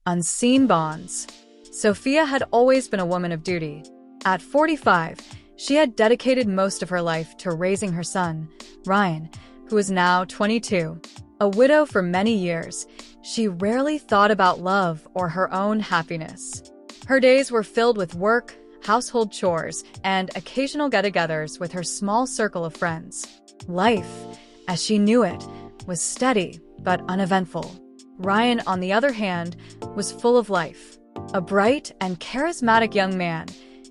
Unseen bonds. Sophia had always been a woman of duty. At 45, she had dedicated most of her life to raising her son, Ryan, who is now 22. A widow for many years, she rarely thought about love or her own happiness. Her days were filled with work, household chores, and occasional get-togethers with her small circle of friends. Life, as she knew it, was steady but uneventful. Ryan, on the other hand, was full of life. A bright and charismatic young man,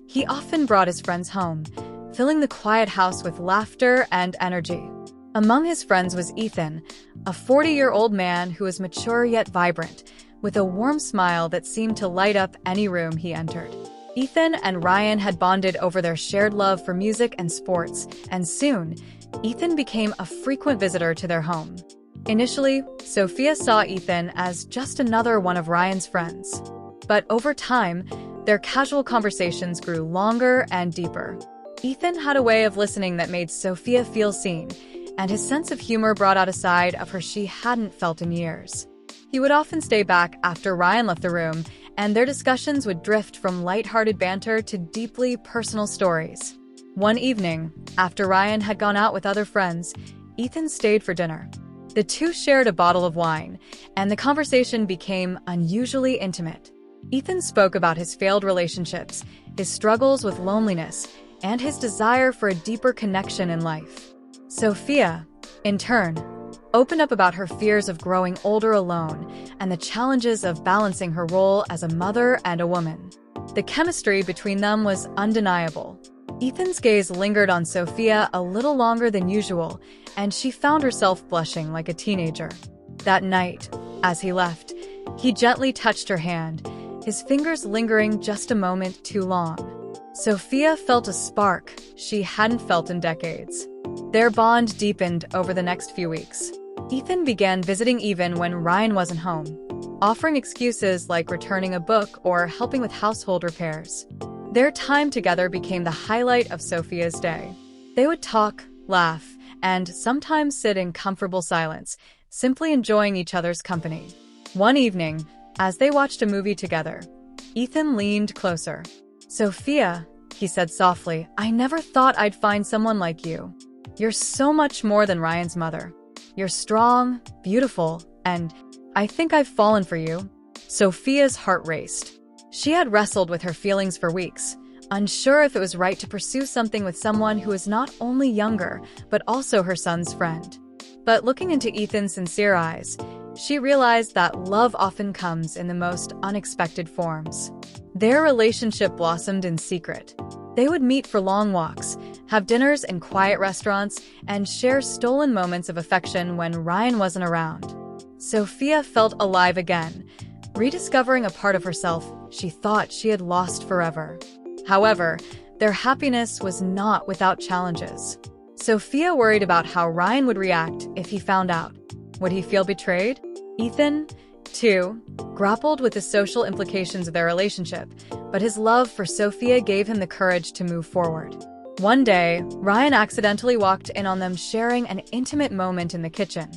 he often brought his friends home, filling the quiet house with laughter and energy. Among his friends was Ethan, a 40-year-old man who was mature yet vibrant, with a warm smile that seemed to light up any room he entered. Ethan and Ryan had bonded over their shared love for music and sports, and soon, Ethan became a frequent visitor to their home. Initially, Sophia saw Ethan as just another one of Ryan's friends. But over time, their casual conversations grew longer and deeper. Ethan had a way of listening that made Sophia feel seen, and his sense of humor brought out a side of her she hadn't felt in years. He would often stay back after Ryan left the room, and their discussions would drift from lighthearted banter to deeply personal stories. One evening, after Ryan had gone out with other friends, Ethan stayed for dinner. The two shared a bottle of wine, and the conversation became unusually intimate. Ethan spoke about his failed relationships, his struggles with loneliness, and his desire for a deeper connection in life. Sophia, in turn, opened up about her fears of growing older alone and the challenges of balancing her role as a mother and a woman. The chemistry between them was undeniable. Ethan's gaze lingered on Sophia a little longer than usual, and she found herself blushing like a teenager. That night, as he left, he gently touched her hand, his fingers lingering just a moment too long. Sophia felt a spark she hadn't felt in decades. Their bond deepened over the next few weeks. Ethan began visiting even when Ryan wasn't home, offering excuses like returning a book or helping with household repairs. Their time together became the highlight of Sophia's day. They would talk, laugh, and sometimes sit in comfortable silence, simply enjoying each other's company. One evening, as they watched a movie together, Ethan leaned closer. "Sophia," he said softly, "I never thought I'd find someone like you. You're so much more than Ryan's mother. You're strong, beautiful, and I think I've fallen for you." Sophia's heart raced. She had wrestled with her feelings for weeks, unsure if it was right to pursue something with someone who is not only younger, but also her son's friend. But looking into Ethan's sincere eyes, she realized that love often comes in the most unexpected forms. Their relationship blossomed in secret. They would meet for long walks, have dinners in quiet restaurants, and share stolen moments of affection when Ryan wasn't around. Sophia felt alive again, rediscovering a part of herself she thought she had lost forever. However, their happiness was not without challenges. Sophia worried about how Ryan would react if he found out. Would he feel betrayed? Ethan, too, grappled with the social implications of their relationship, but his love for Sophia gave him the courage to move forward. One day, Ryan accidentally walked in on them sharing an intimate moment in the kitchen.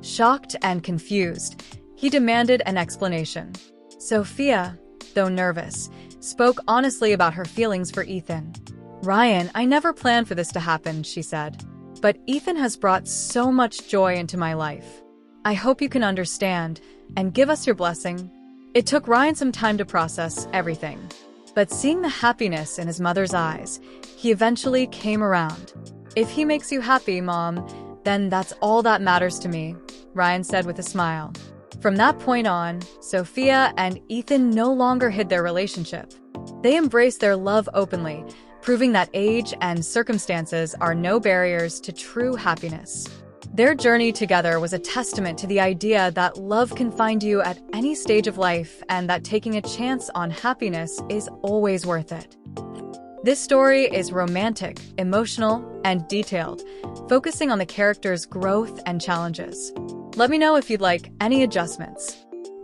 Shocked and confused, he demanded an explanation. Sophia, though nervous, spoke honestly about her feelings for Ethan. "Ryan, I never planned for this to happen," she said. "But Ethan has brought so much joy into my life. I hope you can understand and give us your blessing." It took Ryan some time to process everything. But seeing the happiness in his mother's eyes, he eventually came around. "If he makes you happy, Mom, then that's all that matters to me," Ryan said with a smile. From that point on, Sophia and Ethan no longer hid their relationship. They embraced their love openly, proving that age and circumstances are no barriers to true happiness. Their journey together was a testament to the idea that love can find you at any stage of life and that taking a chance on happiness is always worth it. This story is romantic, emotional, and detailed, focusing on the characters' growth and challenges. Let me know if you'd like any adjustments.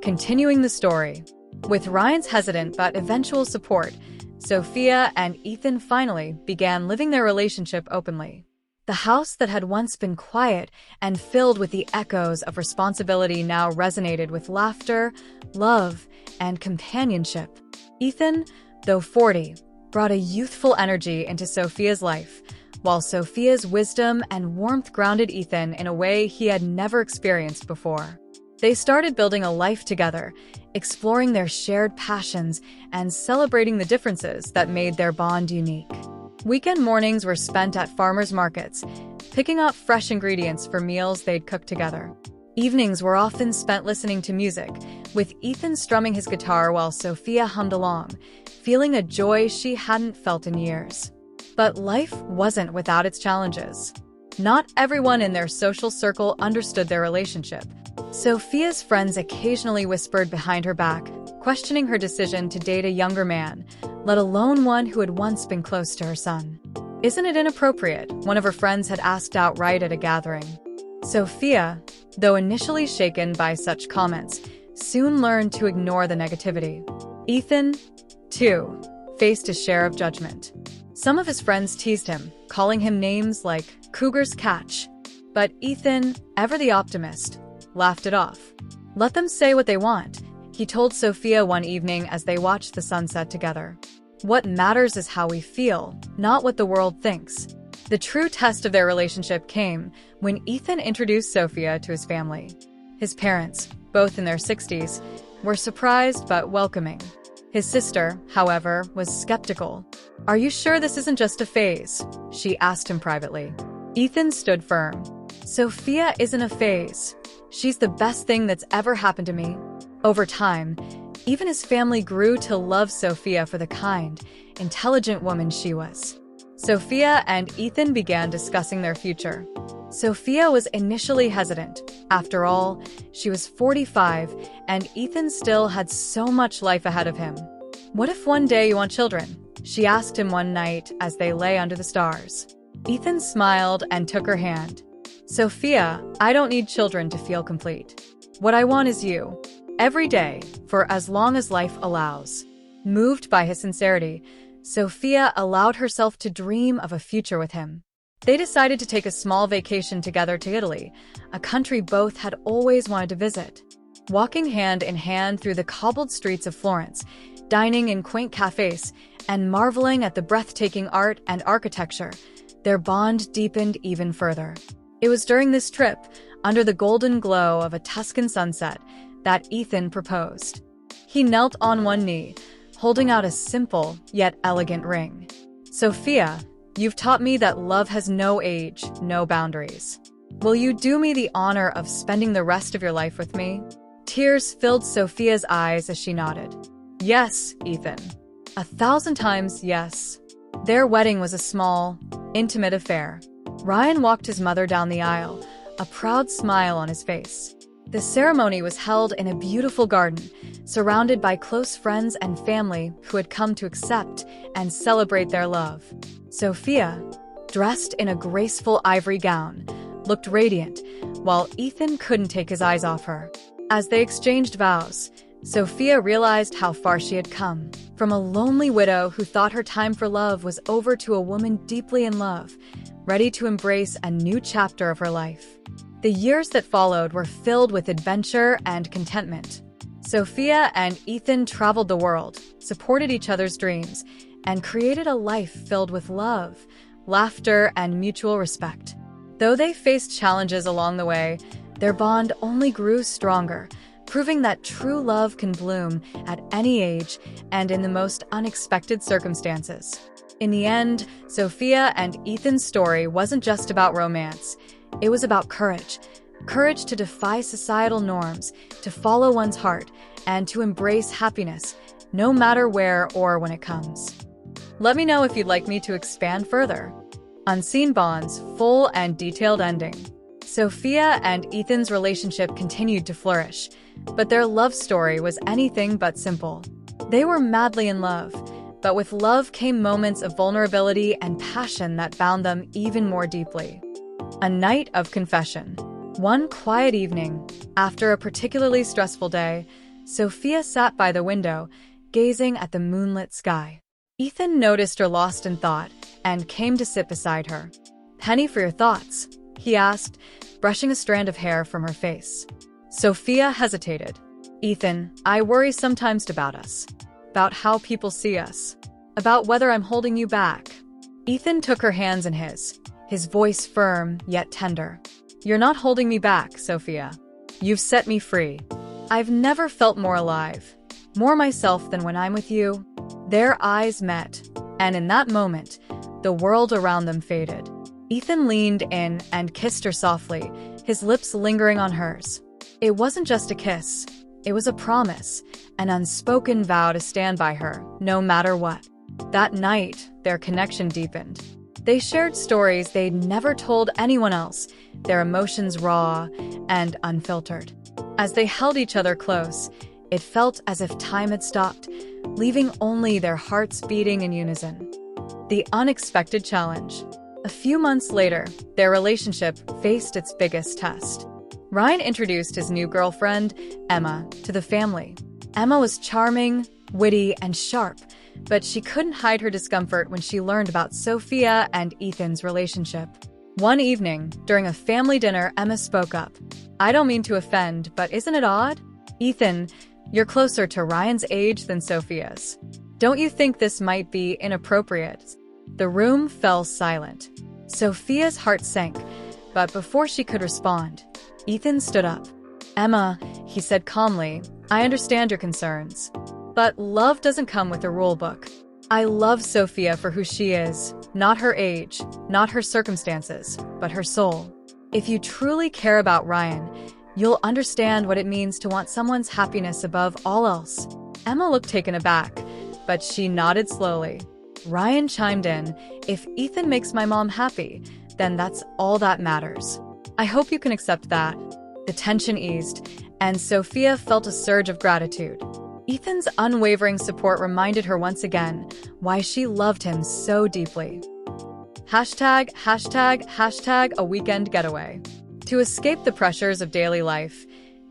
Continuing the story. With Ryan's hesitant but eventual support, Sophia and Ethan finally began living their relationship openly. The house that had once been quiet and filled with the echoes of responsibility now resonated with laughter, love, and companionship. Ethan, though 40, brought a youthful energy into Sophia's life, while Sophia's wisdom and warmth grounded Ethan in a way he had never experienced before. They started building a life together, exploring their shared passions and celebrating the differences that made their bond unique. Weekend mornings were spent at farmers' markets, picking up fresh ingredients for meals they'd cook together. Evenings were often spent listening to music, with Ethan strumming his guitar while Sophia hummed along, feeling a joy she hadn't felt in years. But life wasn't without its challenges. Not everyone in their social circle understood their relationship. Sophia's friends occasionally whispered behind her back, questioning her decision to date a younger man, let alone one who had once been close to her son. "Isn't it inappropriate?" one of her friends had asked outright at a gathering. Sophia, though initially shaken by such comments, soon learned to ignore the negativity. Ethan, too, faced his share of judgment. Some of his friends teased him, calling him names like Cougar's Catch. But Ethan, ever the optimist, laughed it off. "Let them say what they want," he told Sophia one evening as they watched the sunset together. "What matters is how we feel, not what the world thinks." The true test of their relationship came when Ethan introduced Sophia to his family. His parents, both in their 60s, were surprised but welcoming. His sister, however, was skeptical. "Are you sure this isn't just a phase?" she asked him privately. Ethan stood firm. "Sophia isn't a phase. She's the best thing that's ever happened to me." Over time, even his family grew to love Sophia for the kind, intelligent woman she was. Sophia and Ethan began discussing their future. Sophia was initially hesitant. After all, she was 45, and Ethan still had so much life ahead of him. "What if one day you want children?" she asked him one night as they lay under the stars. Ethan smiled and took her hand. "Sophia, I don't need children to feel complete. What I want is you. Every day, for as long as life allows." Moved by his sincerity, Sophia allowed herself to dream of a future with him. They decided to take a small vacation together to Italy, a country both had always wanted to visit. Walking hand in hand through the cobbled streets of Florence, dining in quaint cafes, and marveling at the breathtaking art and architecture, their bond deepened even further. It was during this trip, under the golden glow of a Tuscan sunset, that Ethan proposed. He knelt on one knee, holding out a simple yet elegant ring. "Sophia, you've taught me that love has no age, no boundaries. Will you do me the honor of spending the rest of your life with me?" Tears filled Sophia's eyes as she nodded. "Yes, Ethan. 1,000 times yes." Their wedding was a small, intimate affair. Ryan walked his mother down the aisle, a proud smile on his face. The ceremony was held in a beautiful garden, surrounded by close friends and family who had come to accept and celebrate their love. Sophia, dressed in a graceful ivory gown, looked radiant, while Ethan couldn't take his eyes off her. As they exchanged vows, Sophia realized how far she had come. From a lonely widow who thought her time for love was over to a woman deeply in love, ready to embrace a new chapter of her life. The years that followed were filled with adventure and contentment. Sophia and Ethan traveled the world, supported each other's dreams, and created a life filled with love, laughter, and mutual respect. Though they faced challenges along the way, their bond only grew stronger, proving that true love can bloom at any age and in the most unexpected circumstances. In the end, Sophia and Ethan's story wasn't just about romance. It was about courage. Courage to defy societal norms, to follow one's heart, and to embrace happiness, no matter where or when it comes. Let me know if you'd like me to expand further. Unseen Bonds, full and detailed ending. Sophia and Ethan's relationship continued to flourish, but their love story was anything but simple. They were madly in love, but with love came moments of vulnerability and passion that bound them even more deeply. A night of confession. One quiet evening, after a particularly stressful day, Sophia sat by the window, gazing at the moonlit sky. Ethan noticed her lost in thought and came to sit beside her. "Penny for your thoughts?" he asked, brushing a strand of hair from her face. Sophia hesitated. Ethan, I worry sometimes about us. About how people see us. About whether I'm holding you back. Ethan took her hands in his voice firm yet tender. You're not holding me back, Sophia. You've set me free. I've never felt more alive, more myself than when I'm with you. Their eyes met, and in that moment, the world around them faded. Ethan leaned in and kissed her softly, his lips lingering on hers. It wasn't just a kiss. It was a promise, an unspoken vow to stand by her, no matter what. That night, their connection deepened. They shared stories they'd never told anyone else, their emotions raw and unfiltered. As they held each other close, it felt as if time had stopped, leaving only their hearts beating in unison. The unexpected challenge. A few months later, their relationship faced its biggest test. Ryan introduced his new girlfriend, Emma, to the family. Emma was charming, witty, and sharp, but she couldn't hide her discomfort when she learned about Sophia and Ethan's relationship. One evening, during a family dinner, Emma spoke up. I don't mean to offend, but isn't it odd? Ethan, you're closer to Ryan's age than Sophia's. Don't you think this might be inappropriate? The room fell silent. Sophia's heart sank, but before she could respond, Ethan stood up. Emma, he said calmly, I understand your concerns. But love doesn't come with a rule book. I love Sophia for who she is, not her age, not her circumstances, but her soul. If you truly care about Ryan, you'll understand what it means to want someone's happiness above all else. Emma looked taken aback, but she nodded slowly. Ryan chimed in, if Ethan makes my mom happy, then that's all that matters. I hope you can accept that. The tension eased, and Sophia felt a surge of gratitude. Ethan's unwavering support reminded her once again why she loved him so deeply. #, #, a weekend getaway. To escape the pressures of daily life,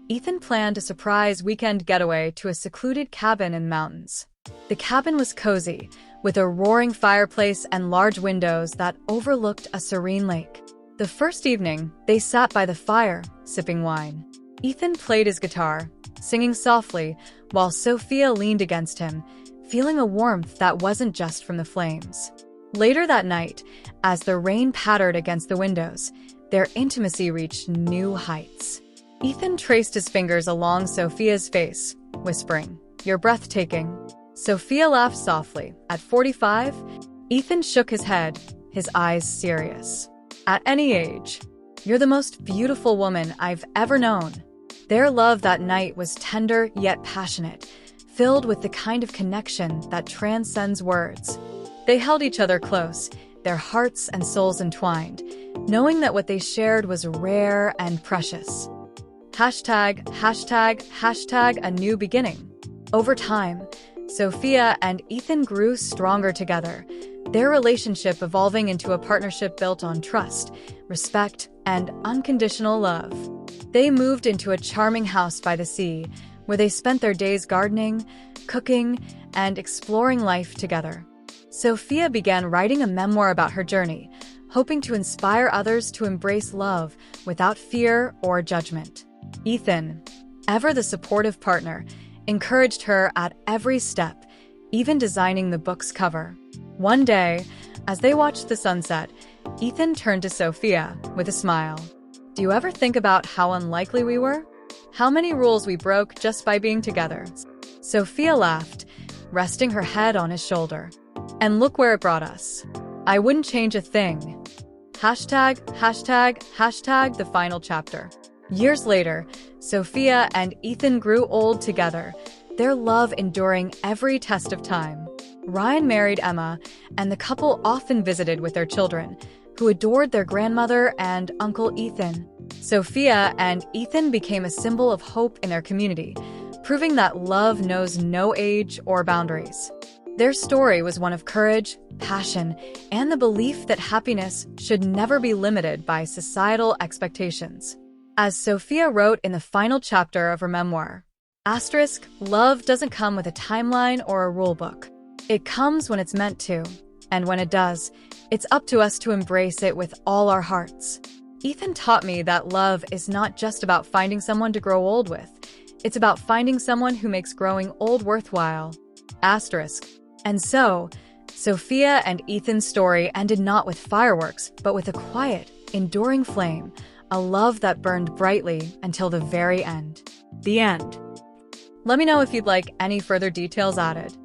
Ethan planned a surprise weekend getaway to a secluded cabin in the mountains. The cabin was cozy, with a roaring fireplace and large windows that overlooked a serene lake. The first evening, they sat by the fire, sipping wine. Ethan played his guitar, singing softly, while Sophia leaned against him, feeling a warmth that wasn't just from the flames. Later that night, as the rain pattered against the windows, their intimacy reached new heights. Ethan traced his fingers along Sophia's face, whispering, You're breathtaking. Sophia laughed softly. At 45, Ethan shook his head, his eyes serious. At any age, you're the most beautiful woman I've ever known. Their love that night was tender yet passionate, filled with the kind of connection that transcends words. They held each other close, their hearts and souls entwined, knowing that what they shared was rare and precious. #, a new beginning. Over time, Sophia and Ethan grew stronger together, their relationship evolving into a partnership built on trust, respect, and unconditional love. They moved into a charming house by the sea, where they spent their days gardening, cooking, and exploring life together. Sophia began writing a memoir about her journey, hoping to inspire others to embrace love without fear or judgment. Ethan, ever the supportive partner, encouraged her at every step, even designing the book's cover. One day, as they watched the sunset, Ethan turned to Sophia with a smile. Do you ever think about how unlikely we were? How many rules we broke just by being together? Sophia laughed, resting her head on his shoulder. And look where it brought us. I wouldn't change a thing. #, the final chapter. Years later, Sophia and Ethan grew old together, their love enduring every test of time. Ryan married Emma, and the couple often visited with their children, who adored their grandmother and Uncle Ethan. Sophia and Ethan became a symbol of hope in their community, proving that love knows no age or boundaries. Their story was one of courage, passion, and the belief that happiness should never be limited by societal expectations. As Sophia wrote in the final chapter of her memoir, love doesn't come with a timeline or a rule book. It comes when it's meant to, and when it does, it's up to us to embrace it with all our hearts. Ethan taught me that love is not just about finding someone to grow old with. It's about finding someone who makes growing old worthwhile. Asterisk. And so, Sophia and Ethan's story ended not with fireworks, but with a quiet, enduring flame, a love that burned brightly until the very end. The end. Let me know if you'd like any further details added.